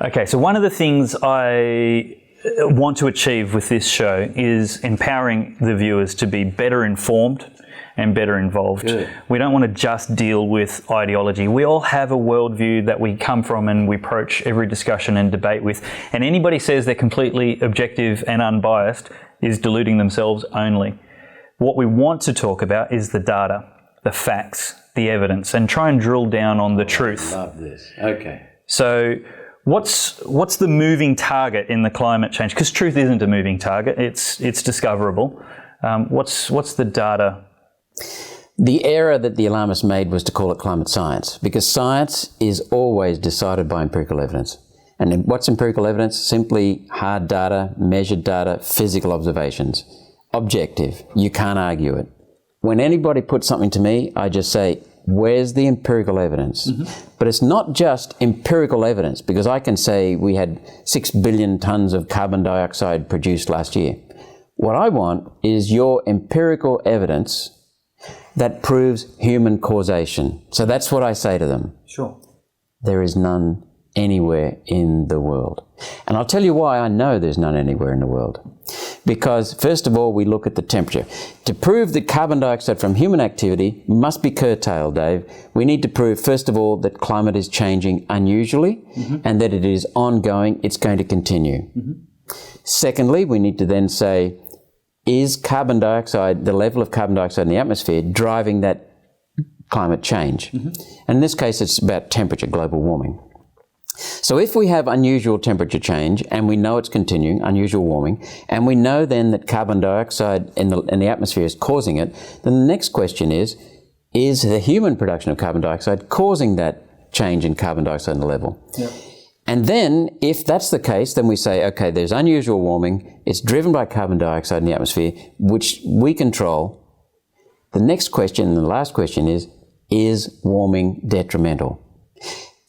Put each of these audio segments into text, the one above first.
Okay, so one of the things I want to achieve with this show is empowering the viewers to be better informed and better involved. Good. We don't want to just deal with ideology. We all have a worldview that we come from and we approach every discussion and debate with. And anybody says they're completely objective and unbiased is deluding themselves only. What we want to talk about is the data, the facts, the evidence, and try and drill down on the truth. Love this. Okay. So what's the moving target in the climate change? Because truth isn't a moving target. It's discoverable. What's the data? The error that the alarmists made was to call it climate science, because science is always decided by empirical evidence. And what's empirical evidence? Simply hard data, measured data, physical observations. Objective. You can't argue it. When anybody puts something to me, I just say, where's the empirical evidence? Mm-hmm. But it's not just empirical evidence, because I can say we had 6 billion tonnes of carbon dioxide produced last year. What I want is your empirical evidence that proves human causation. So that's what I say to them. Sure. There is none anywhere in the world. And I'll tell you why I know there's none anywhere in the world. Because, first of all, we look at the temperature. To prove that carbon dioxide from human activity must be curtailed, Dave, we need to prove, first of all, that climate is changing unusually, mm-hmm. and that it is ongoing, it's going to continue. Mm-hmm. Secondly, we need to then say, is carbon dioxide, the level of carbon dioxide in the atmosphere, driving that climate change? Mm-hmm. And in this case, it's about temperature, global warming. So if we have unusual temperature change, and we know it's continuing, unusual warming, and we know then that carbon dioxide in the atmosphere is causing it, then the next question is the human production of carbon dioxide causing that change in carbon dioxide in the level? Yep. And then, if that's the case, then we say, okay, there's unusual warming, it's driven by carbon dioxide in the atmosphere, which we control. The next question, and the last question is warming detrimental?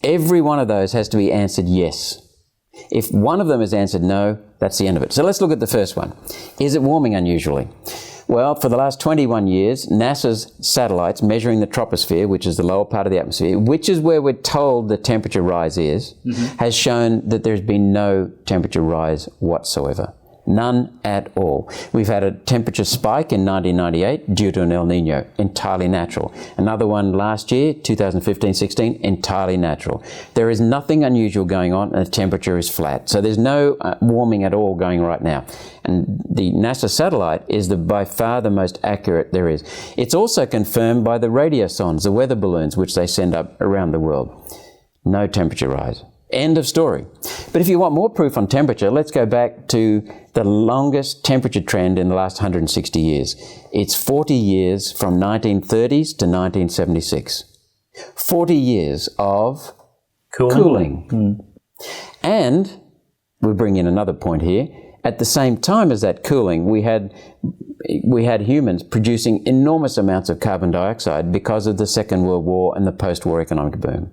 Every one of those has to be answered yes. If one of them is answered no, that's the end of it. So let's look at the first one. Is it warming unusually? Well, for the last 21 years, NASA's satellites measuring the troposphere, which is the lower part of the atmosphere, which is where we're told the temperature rise is, mm-hmm. has shown that there's been no temperature rise whatsoever. None at all. We've had a temperature spike in 1998 due to an El Nino, entirely natural. Another one last year, 2015-16, entirely natural. There is nothing unusual going on, and the temperature is flat. So there's no warming at all going right now. And the NASA satellite is by far the most accurate there is. It's also confirmed by the radiosondes, the weather balloons, which they send up around the world. No temperature rise. End of story. But if you want more proof on temperature, let's go back to the longest temperature trend in the last 160 years. It's 40 years from 1930s to 1976. 40 years of cooling. Mm. And we bring in another point here. At the same time as that cooling, we had humans producing enormous amounts of carbon dioxide because of the Second World War and the post-war economic boom.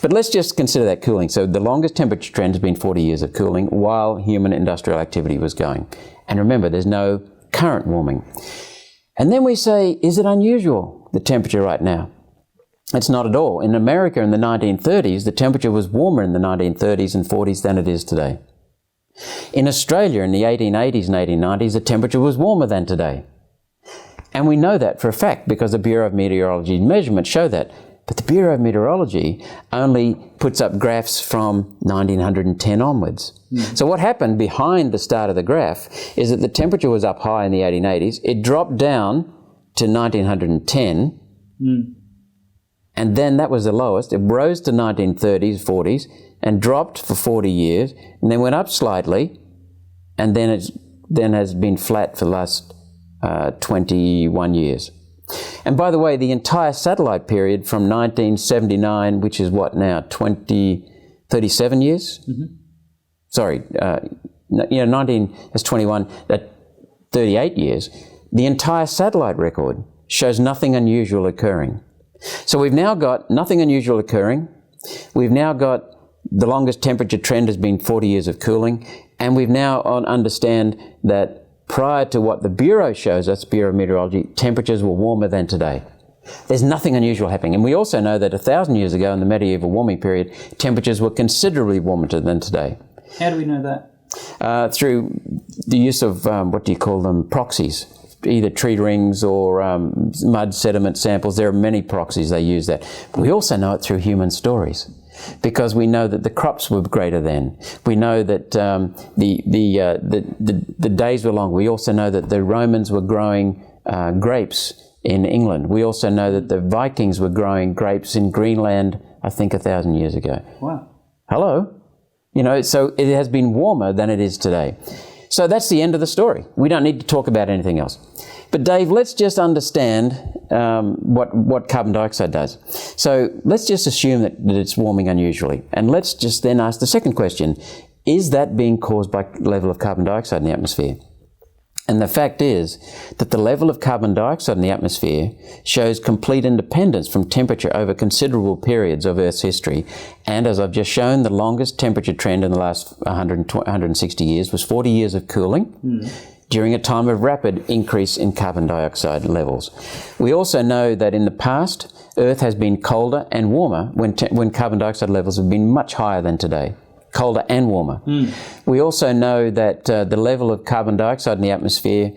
But let's just consider that cooling. So the longest temperature trend has been 40 years of cooling while human industrial activity was going. And remember, there's no current warming. And then we say, is it unusual, the temperature right now? It's not at all. In America in the 1930s, the temperature was warmer in the 1930s and 40s than it is today. In Australia in the 1880s and 1890s, the temperature was warmer than today. And we know that for a fact because the Bureau of Meteorology measurements show that. But the Bureau of Meteorology only puts up graphs from 1910 onwards. Mm. So what happened behind the start of the graph is that the temperature was up high in the 1880s. It dropped down to 1910. Mm. And then that was the lowest. It rose to 1930s, 40s, and dropped for 40 years, and then went up slightly, and then has been flat for the last 21 years. And by the way, the entire satellite period from 1979, which is what now, 37 years? Mm-hmm. Sorry, 21, 38 years. The entire satellite record shows nothing unusual occurring. So we've now got nothing unusual occurring. We've now got the longest temperature trend has been 40 years of cooling. And we've now understand that prior to what the Bureau shows us, Bureau of Meteorology, temperatures were warmer than today. There's nothing unusual happening. And we also know that 1,000 years ago in the medieval warming period, temperatures were considerably warmer than today. How do we know that? Through the use of, proxies, either tree rings or mud sediment samples. There are many proxies they use that. But we also know it through human stories, because we know that the crops were greater then. We know that the days were long. We also know that the Romans were growing grapes in England. We also know that the Vikings were growing grapes in Greenland, I think 1,000 years ago. Wow. Hello? So it has been warmer than it is today. So that's the end of the story. We don't need to talk about anything else. But Dave, let's just understand what carbon dioxide does. So let's just assume that it's warming unusually. And let's just then ask the second question. Is that being caused by level of carbon dioxide in the atmosphere? And the fact is that the level of carbon dioxide in the atmosphere shows complete independence from temperature over considerable periods of Earth's history. And as I've just shown, the longest temperature trend in the last 160 years was 40 years of cooling during a time of rapid increase in carbon dioxide levels. We also know that in the past, Earth has been colder and warmer when carbon dioxide levels have been much higher than today. Colder and warmer. We also know that the level of carbon dioxide in the atmosphere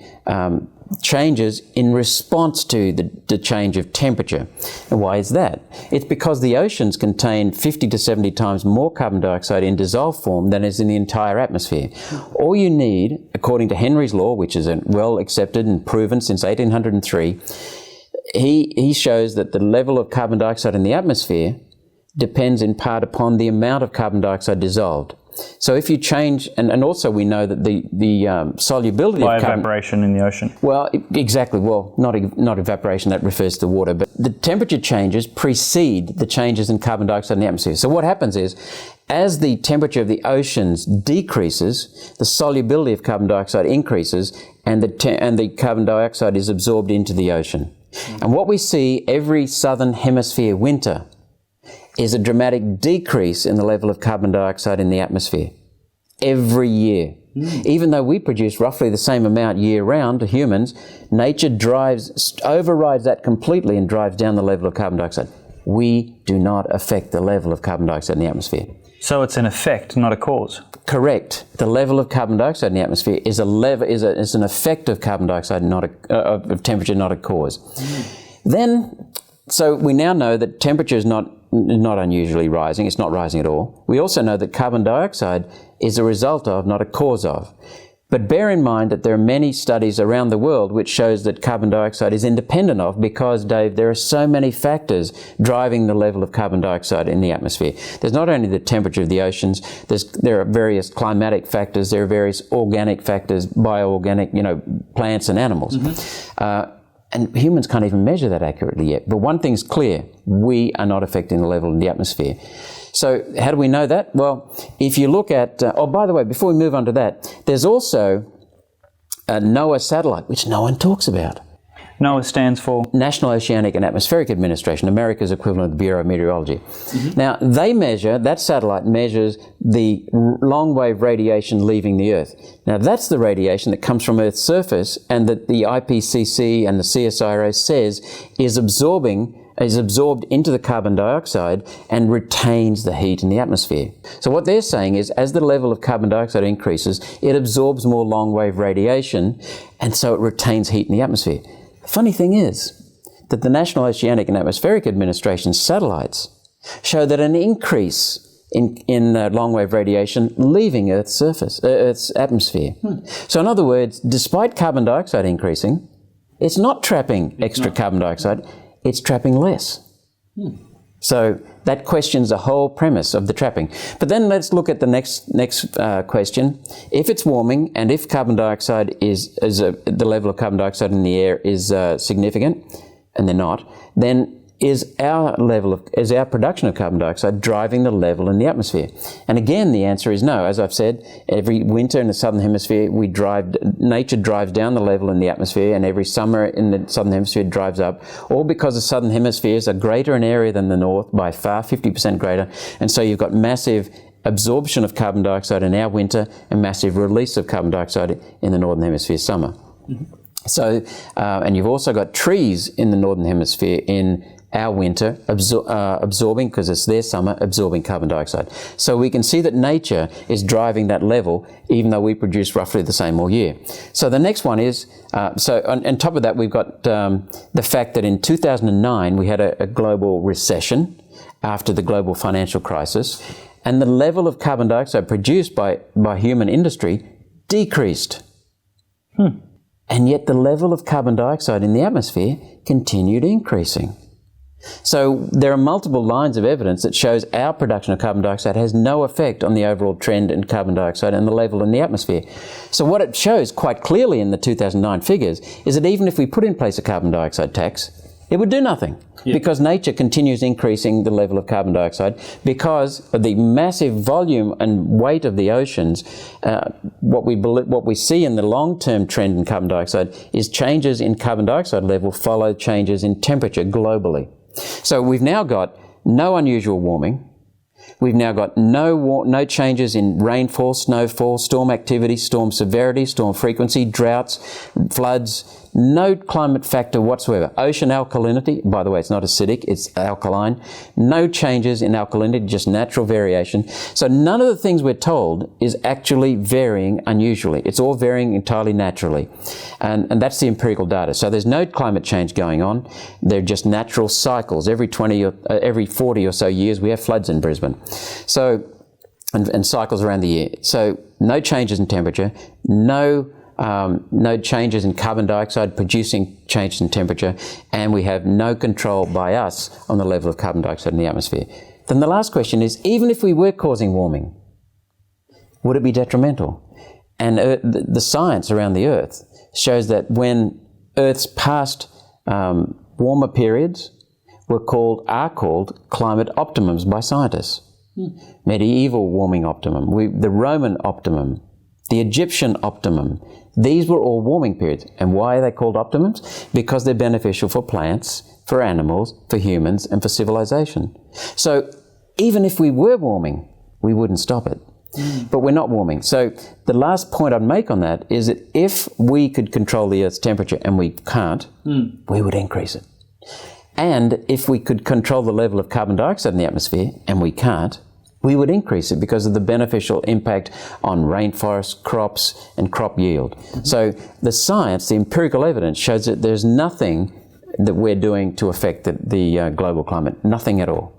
changes in response to the change of temperature. And why is that? It's because the oceans contain 50 to 70 times more carbon dioxide in dissolved form than is in the entire atmosphere. All you need, according to Henry's law, which is well accepted and proven since 1803, he shows that the level of carbon dioxide in the atmosphere depends in part upon the amount of carbon dioxide dissolved. So if you change, and also we know that the solubility by of carbon... evaporation in the ocean. Well, exactly. Well, not evaporation, that refers to water, but the temperature changes precede the changes in carbon dioxide in the atmosphere. So what happens is, as the temperature of the oceans decreases, the solubility of carbon dioxide increases, and the carbon dioxide is absorbed into the ocean. And what we see every southern hemisphere winter is a dramatic decrease in the level of carbon dioxide in the atmosphere every year. Even though we produce roughly the same amount year-round to humans, nature overrides that completely and drives down the level of carbon dioxide. We do not affect the level of carbon dioxide in the atmosphere. So it's an effect, not a cause. Correct. The level of carbon dioxide in the atmosphere is an effect of carbon dioxide, of temperature, not a cause. So we now know that temperature is not unusually rising. It's not rising at all. We also know that carbon dioxide is a result of, not a cause of. But bear in mind that there are many studies around the world which shows that carbon dioxide is independent of, because, Dave, there are so many factors driving the level of carbon dioxide in the atmosphere. There's not only the temperature of the oceans, there are various climatic factors, there are various organic factors, bioorganic, plants and animals. And humans can't even measure that accurately yet. But one thing's clear, we are not affecting the level in the atmosphere. So how do we know that? Well, if you look at, by the way, before we move on to that, there's also a NOAA satellite, which no one talks about. NOAA stands for? National Oceanic and Atmospheric Administration, America's equivalent of the Bureau of Meteorology. Now, that satellite measures the long-wave radiation leaving the Earth. Now, that's the radiation that comes from Earth's surface and that the IPCC and the CSIRO says is absorbed into the carbon dioxide and retains the heat in the atmosphere. So what they're saying is, as the level of carbon dioxide increases, it absorbs more long-wave radiation, and so it retains heat in the atmosphere. The funny thing is that the National Oceanic and Atmospheric Administration satellites show that an increase in long-wave radiation leaving Earth's atmosphere. So in other words, despite carbon dioxide increasing, it's not trapping extra carbon dioxide, it's trapping less. So that questions the whole premise of the trapping. But then let's look at the next question. If it's warming and if carbon dioxide the level of carbon dioxide in the air is significant, and they're not, then is our production of carbon dioxide driving the level in the atmosphere? And again, the answer is no. As I've said, every winter in the southern hemisphere, nature drives down the level in the atmosphere, and every summer in the southern hemisphere drives up, all because the southern hemispheres are greater in area than the north, by far, 50% greater, and so you've got massive absorption of carbon dioxide in our winter and massive release of carbon dioxide in the northern hemisphere summer. So, and you've also got trees in the Northern Hemisphere in our winter absorbing, because it's their summer, absorbing carbon dioxide. So we can see that nature is driving that level, even though we produce roughly the same all year. So the next one is, so on top of that, we've got the fact that in 2009 we had a global recession after the global financial crisis, and the level of carbon dioxide produced by human industry decreased. And yet the level of carbon dioxide in the atmosphere continued increasing. So there are multiple lines of evidence that shows our production of carbon dioxide has no effect on the overall trend in carbon dioxide and the level in the atmosphere. So what it shows quite clearly in the 2009 figures is that even if we put in place a carbon dioxide tax, it would do nothing, because nature continues increasing the level of carbon dioxide because of the massive volume and weight of the oceans. What we see in the long-term trend in carbon dioxide is changes in carbon dioxide level follow changes in temperature globally. So we've now got no unusual warming. We've now got no changes in rainfall, snowfall, storm activity, storm severity, storm frequency, droughts, floods, no climate factor whatsoever. Ocean alkalinity, by the way, it's not acidic, it's alkaline. No changes in alkalinity, just natural variation. So none of the things we're told is actually varying unusually. It's all varying entirely naturally. And that's the empirical data. So there's no climate change going on. They're just natural cycles. Every 40 or so years, we have floods in Brisbane. So, and cycles around the year. So no changes in temperature, no changes in carbon dioxide producing changes in temperature, and we have no control by us on the level of carbon dioxide in the atmosphere. Then the last question is, even if we were causing warming, would it be detrimental? And the science around the Earth shows that when Earth's past warmer periods are called climate optimums by scientists. Medieval warming optimum, the Roman optimum, the Egyptian optimum. These were all warming periods. And why are they called optimums? Because they're beneficial for plants, for animals, for humans, and for civilization. So even if we were warming, we wouldn't stop it. But we're not warming. So the last point I'd make on that is that if we could control the Earth's temperature, and we can't, we would increase it. And if we could control the level of carbon dioxide in the atmosphere, and we can't, we would increase it because of the beneficial impact on rainforests, crops, and crop yield. So the science, the empirical evidence shows that there's nothing that we're doing to affect the global climate, nothing at all.